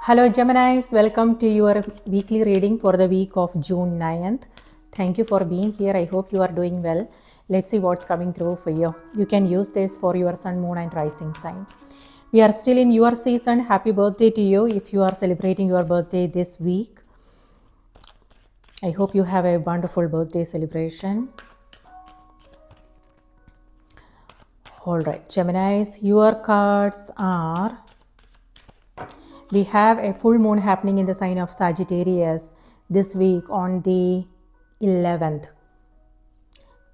Hello Geminis, welcome to your weekly reading for the week of June 9th. Thank you for being here. I hope you are doing well. Let's see what's coming through for you. You can use this for your sun, moon and rising sign. We are still in your season. Happy birthday to you if you are celebrating your birthday this week. I hope you have a wonderful birthday celebration. Alright, Geminis, your cards are... We have a full moon happening in the sign of Sagittarius this week on the 11th.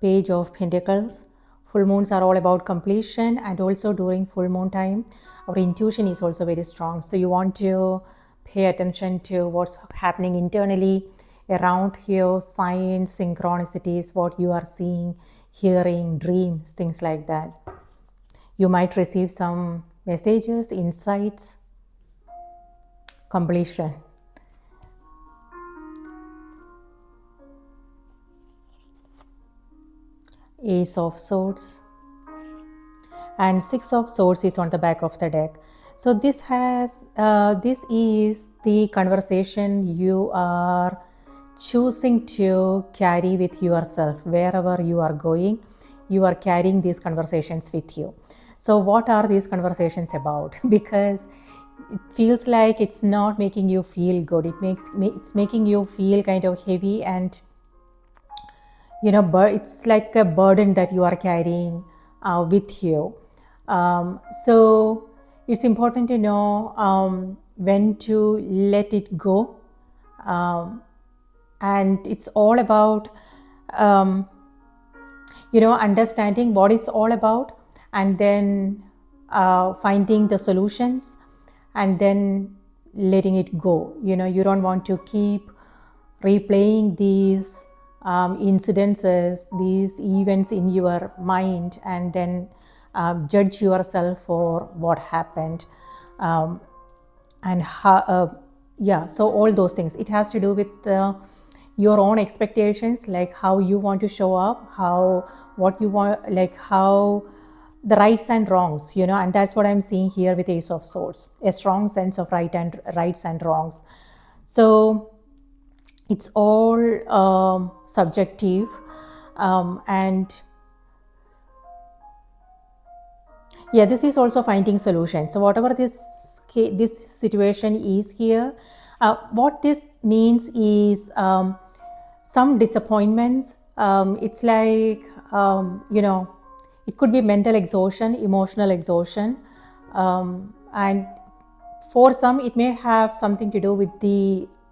Page of Pentacles. Full moons are all about completion, and also during full moon time, our intuition is also very strong. So you want to pay attention to what's happening internally around here, signs, synchronicities, what you are seeing, hearing, dreams, things like that. You might receive some messages, insights, completion. Ace of Swords and Six of Swords is on the back of the deck. So this is the conversation you are choosing to carry with yourself. Wherever you are going, you are carrying these conversations with you. So what are these conversations about? Because it feels like it's not making you feel good. It's making you feel kind of heavy, and it's like a burden that you are carrying with you. So it's important to know when to let it go, and it's all about understanding what it's all about, and then finding the solutions, and then letting it go. You don't want to keep replaying these incidences, these events in your mind, and then judge yourself for what happened. And how, so all those things. It has to do with your own expectations, like how you want to show up, what you want, like how the rights and wrongs, and that's what I'm seeing here with Ace of Swords, a strong sense of rights and wrongs. So it's all subjective, and this is also finding solutions. So whatever this situation is here, what this means is some disappointments. It's like it could be mental exhaustion, emotional exhaustion, and for some it may have something to do with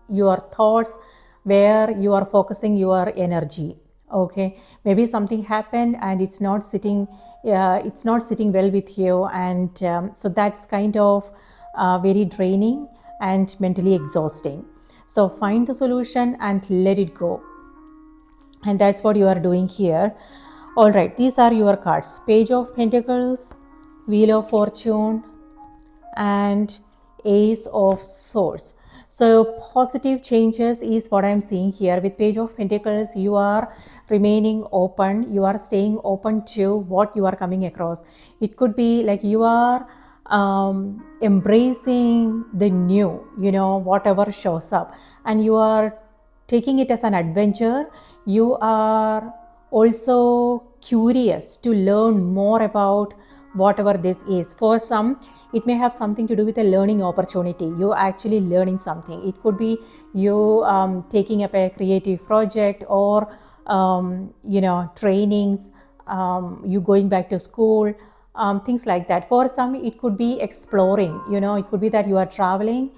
your thoughts, where you are focusing your energy. Okay, maybe something happened and it's not sitting well with you, and so that's kind of very draining and mentally exhausting. So find the solution and let it go, and that's what you are doing here. All right, these are your cards: Page of Pentacles, Wheel of Fortune, and Ace of Swords. So positive changes is what I'm seeing here. With Page of Pentacles, you are remaining open. You are staying open to what you are coming across. It could be like you are embracing the new, whatever shows up, and you are taking it as an adventure. You are also curious to learn more about whatever this is. For some, it may have something to do with a learning opportunity. You're actually learning something. It could be you taking up a creative project, or trainings, you going back to school, things like that. For some, it could be exploring. It could be that you are traveling.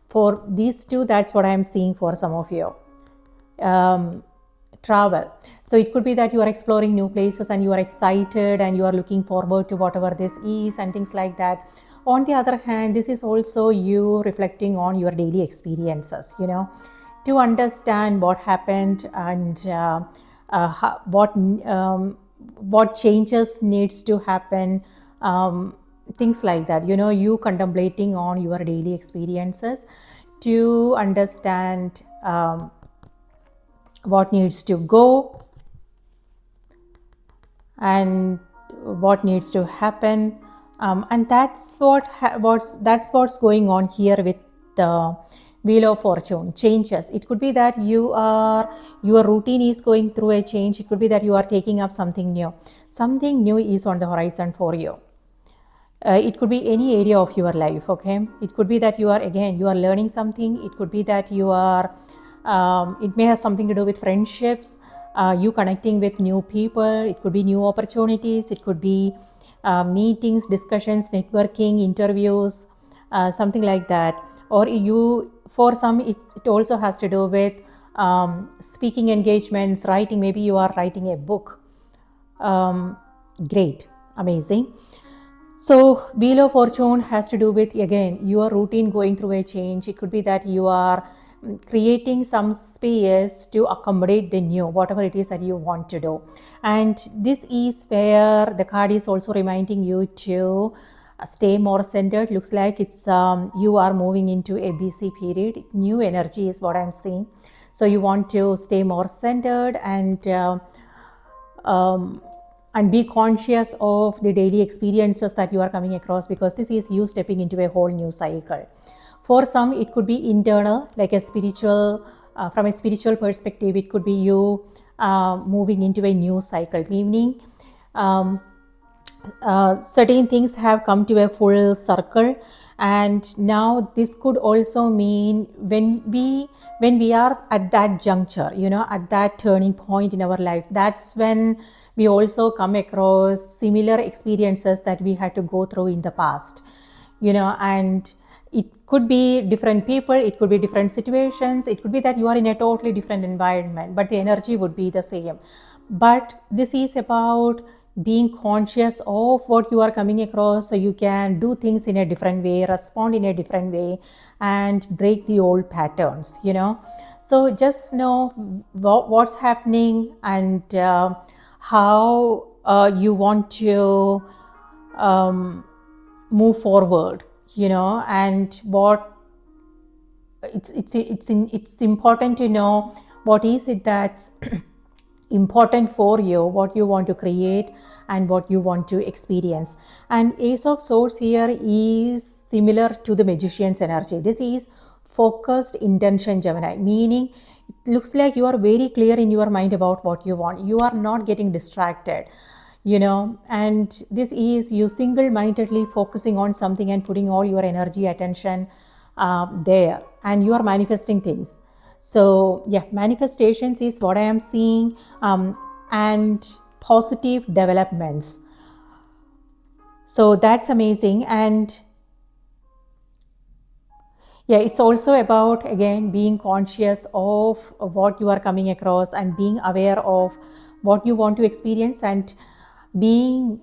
For these two, that's what I'm seeing for some of you. Travel. So it could be that you are exploring new places and you are excited and you are looking forward to whatever this is and things like that. On the other hand, this is also you reflecting on your daily experiences, to understand what happened, and what changes needs to happen, things like that. You contemplating on your daily experiences to understand what needs to go and what needs to happen, and that's what's going on here with the Wheel of Fortune, changes. It could be that your routine is going through a change. It could be that you are taking up something new. Something new is on the horizon for you. It could be any area of your life. Okay, it could be that you are learning something. It could be that you are it may have something to do with friendships, you connecting with new people. It could be new opportunities. It could be meetings, discussions, networking, interviews, something like that. Or for some, it also has to do with speaking engagements, writing. Maybe you are writing a book. Great, amazing. So Wheel of Fortune has to do with, again, your routine going through a change. It could be that you are creating some space to accommodate the new, whatever it is that you want to do. And this is where the card is also reminding you to stay more centered. Looks like it's you are moving into a busy period. New energy is what I'm seeing. So you want to stay more centered and be conscious of the daily experiences that you are coming across, because this is you stepping into a whole new cycle. For some, it could be internal, like a spiritual, from a spiritual perspective, it could be you moving into a new cycle, meaning certain things have come to a full circle. And now this could also mean when we are at that juncture, at that turning point in our life, that's when we also come across similar experiences that we had to go through in the past, and it could be different people, it could be different situations, it could be that you are in a totally different environment, but the energy would be the same. But this is about being conscious of what you are coming across, so you can do things in a different way, respond in a different way, and break the old patterns. So just know what's happening and how you want to move forward, and what it's important to know what is it that's important for you, what you want to create and what you want to experience. And Ace of Swords here is similar to the Magician's energy. This is focused intention, Gemini, meaning it looks like you are very clear in your mind about what you want. You are not getting distracted, and this is you single-mindedly focusing on something and putting all your energy, attention there, and you are manifesting things. So yeah, manifestations is what I am seeing, and positive developments. So that's amazing. And yeah, it's also about, again, being conscious of what you are coming across and being aware of what you want to experience and being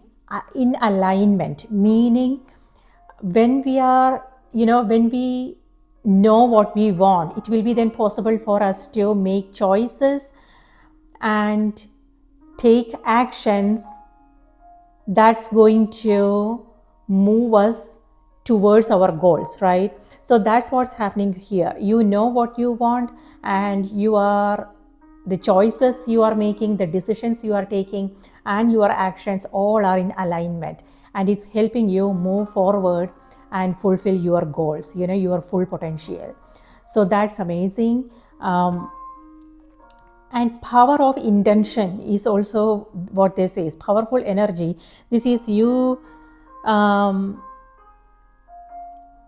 in alignment, meaning when we are, when we know what we want, it will be then possible for us to make choices and take actions that's going to move us towards our goals, right? So that's what's happening here. You know what you want, and the choices you are making, the decisions you are taking, and your actions all are in alignment, and it's helping you move forward and fulfill your goals, your full potential. So that's amazing. And power of intention is also what this is. Powerful energy. This is you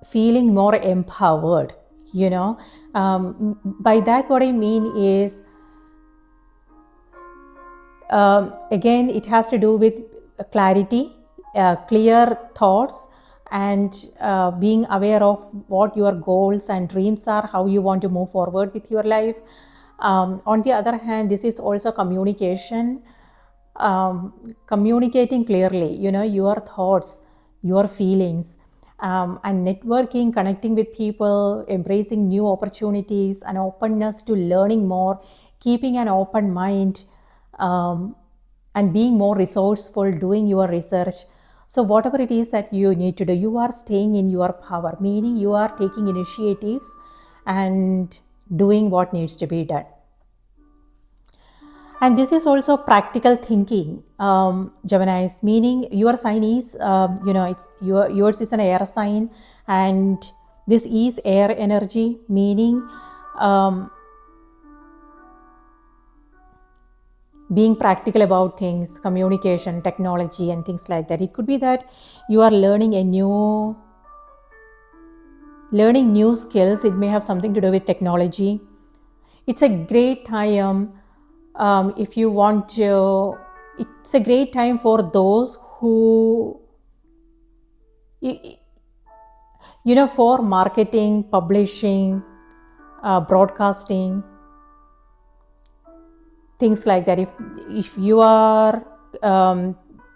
feeling more empowered, by that what I mean is, again, it has to do with clarity, clear thoughts, and being aware of what your goals and dreams are, how you want to move forward with your life. On the other hand, this is also communication, communicating clearly, your thoughts, your feelings, and networking, connecting with people, embracing new opportunities, and openness to learning more, keeping an open mind, and being more resourceful, doing your research. So whatever it is that you need to do, you are staying in your power, meaning you are taking initiatives and doing what needs to be done. And this is also practical thinking, Geminis, meaning your sign is, it's yours is an air sign, and This is air energy, meaning being practical about things, communication, technology, and things like that. It could be that you are learning new skills. It may have something to do with technology. It's a great time if you want to. It's a great time for those who, for marketing, publishing, broadcasting, things like that. If you are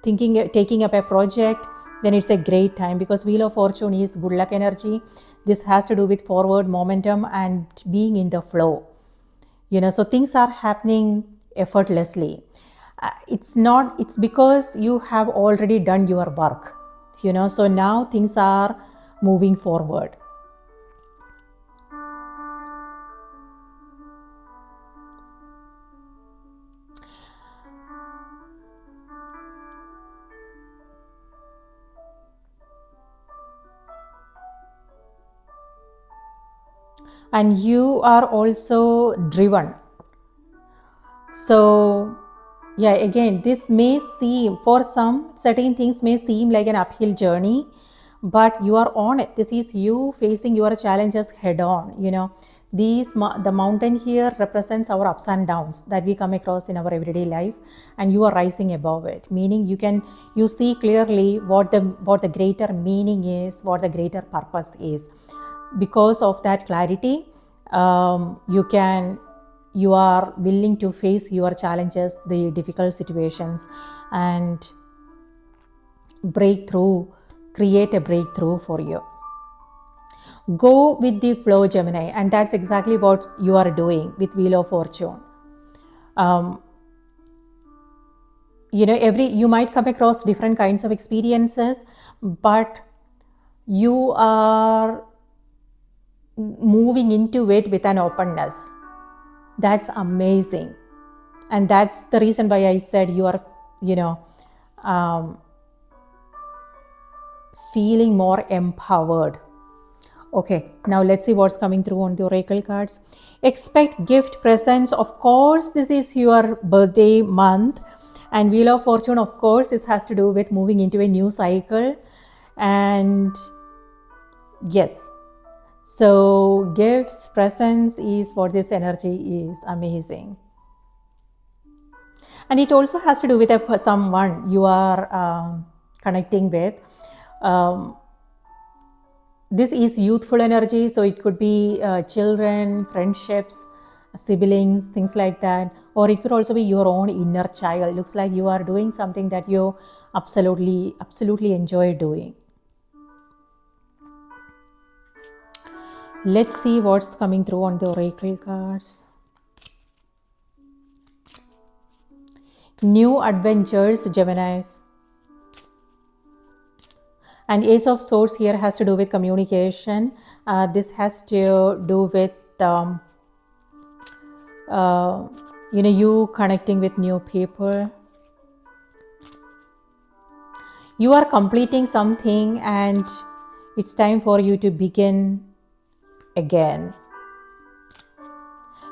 taking up a project, then it's a great time, because Wheel of Fortune is good luck energy. This has to do with forward momentum and being in the flow. So things are happening effortlessly. It's because you have already done your work, so now things are moving forward. And you are also driven. So yeah, again, this may seem, for some, certain things may seem like an uphill journey, but you are on it. This is you facing your challenges head on. The mountain here represents our ups and downs that we come across in our everyday life, and you are rising above it, meaning you see clearly what the greater meaning is, what the greater purpose is. Because of that clarity, you are willing to face your challenges, the difficult situations, and create a breakthrough for you. Go with the flow, Gemini, and that's exactly what you are doing with Wheel of Fortune. You might come across different kinds of experiences, but you are moving into it with an openness. That's amazing. And that's the reason why I said you are, feeling more empowered. Okay, now let's see what's coming through on the oracle cards. Expect gift, presents. Of course, this is your birthday month. And Wheel of Fortune, of course, this has to do with moving into a new cycle. And yes, so gifts, presents is what this energy is. Amazing. And it also has to do with someone you are connecting with. This is youthful energy, so it could be children, friendships, siblings, things like that. Or it could also be your own inner child. Looks like you are doing something that you absolutely enjoy doing. Let's see what's coming through on the oracle cards. New adventures, Geminis. And Ace of Swords here has to do with communication. This has to do with you connecting with new people. You are completing something, and it's time for you to begin again.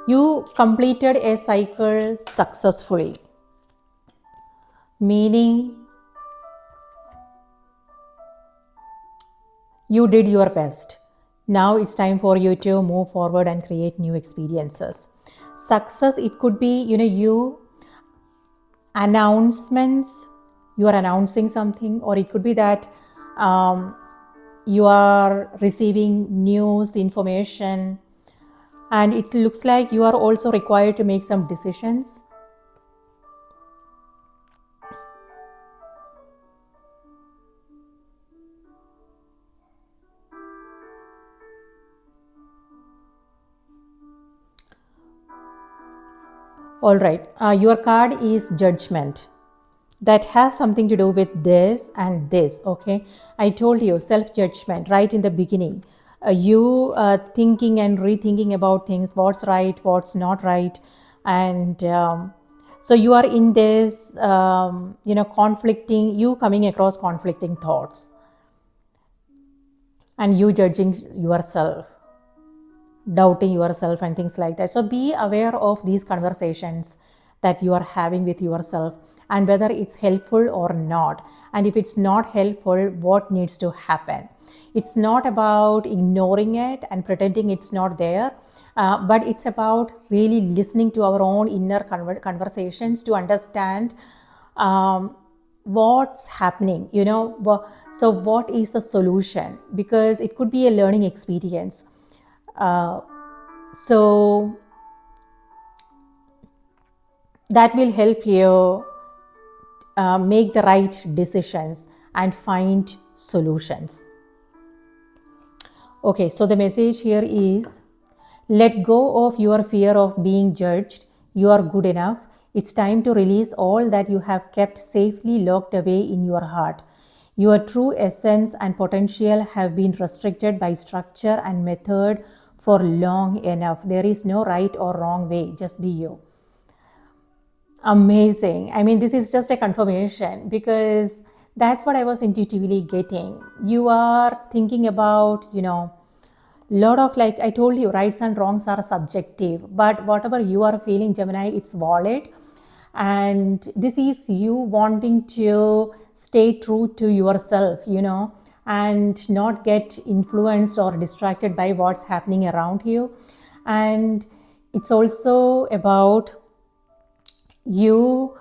You completed a cycle successfully, meaning you did your best. Now it's time for you to move forward and create new experiences. Success, it could be, you announcements, you are announcing something, or it could be that you are receiving news, information, and it looks like you are also required to make some decisions. All right, your card is Judgment. That has something to do with this and this, okay? I told you, self-judgment right in the beginning. You thinking and rethinking about things, what's right, what's not right. And so you are in this, you coming across conflicting thoughts. and you judging yourself, doubting yourself and things like that. So be aware of these conversations that you are having with yourself and whether it's helpful or not. And if it's not helpful, what needs to happen? It's not about ignoring it and pretending it's not there, but it's about really listening to our own inner conversations to understand what's happening, so what is the solution, because it could be a learning experience. So that will help you make the right decisions and find solutions. Okay, so the message here is, let go of your fear of being judged. You are good enough. It's time to release all that you have kept safely locked away in your heart. Your true essence and potential have been restricted by structure and method for long enough. There is no right or wrong way, just be you. Amazing. I mean, this is just a confirmation because that's what I was intuitively getting. You are thinking about, lot of, like I told you, rights and wrongs are subjective, but whatever you are feeling, Gemini, it's valid. And this is you wanting to stay true to yourself, and not get influenced or distracted by what's happening around you. And it's also about you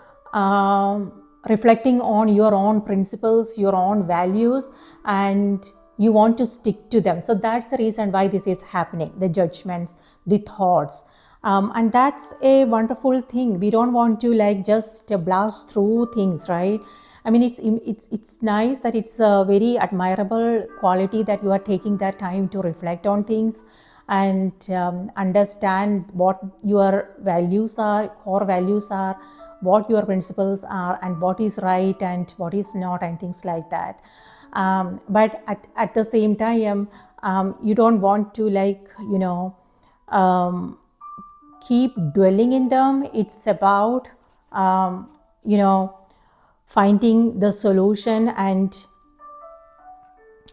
reflecting on your own principles, your own values, and you want to stick to them. So that's the reason why this is happening, the judgments, the thoughts. And that's a wonderful thing. We don't want to just blast through things, right? I mean, it's nice that it's a very admirable quality that you are taking that time to reflect on things and understand what your values are, core values are, what your principles are, and what is right and what is not, and things like that. But at the same time, you don't want to keep dwelling in them. It's about finding the solution and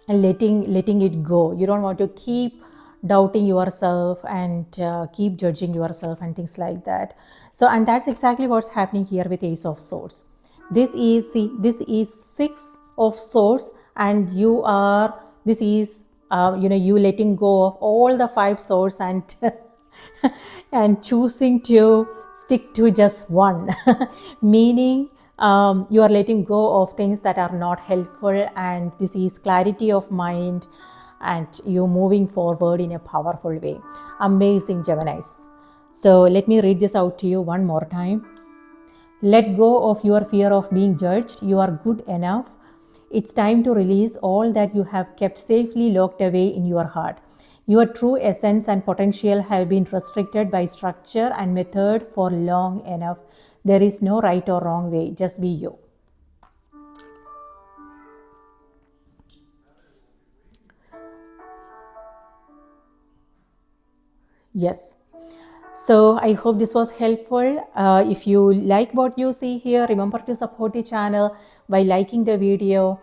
letting it go. You don't want to keep doubting yourself and keep judging yourself and things like that. So, and that's exactly what's happening here with Ace of Swords. This is 6 of Swords, and you letting go of all the 5 swords and and choosing to stick to just one, meaning you are letting go of things that are not helpful, and this is clarity of mind, and you're moving forward in a powerful way. Amazing, Geminis. So let me read this out to you one more time. Let go of your fear of being judged. You are good enough. It's time to release all that you have kept safely locked away in your heart. Your true essence and potential have been restricted by structure and method for long enough. There is no right or wrong way. Just be you. Yes. So I hope this was helpful. If you like what you see here, remember to support the channel by liking the video.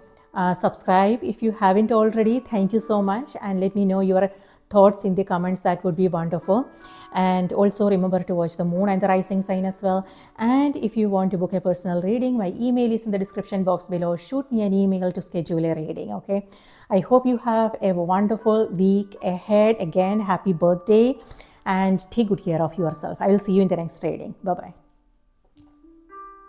Subscribe if you haven't already. Thank you so much, and let me know your thoughts in the comments. That would be wonderful. And also remember to watch the moon and the rising sign as well. And if you want to book a personal reading, my email is in the description box below. Shoot me an email to schedule a reading. Okay. I hope you have a wonderful week ahead. Again, happy birthday, and take good care of yourself. I will see you in the next reading. Bye-bye.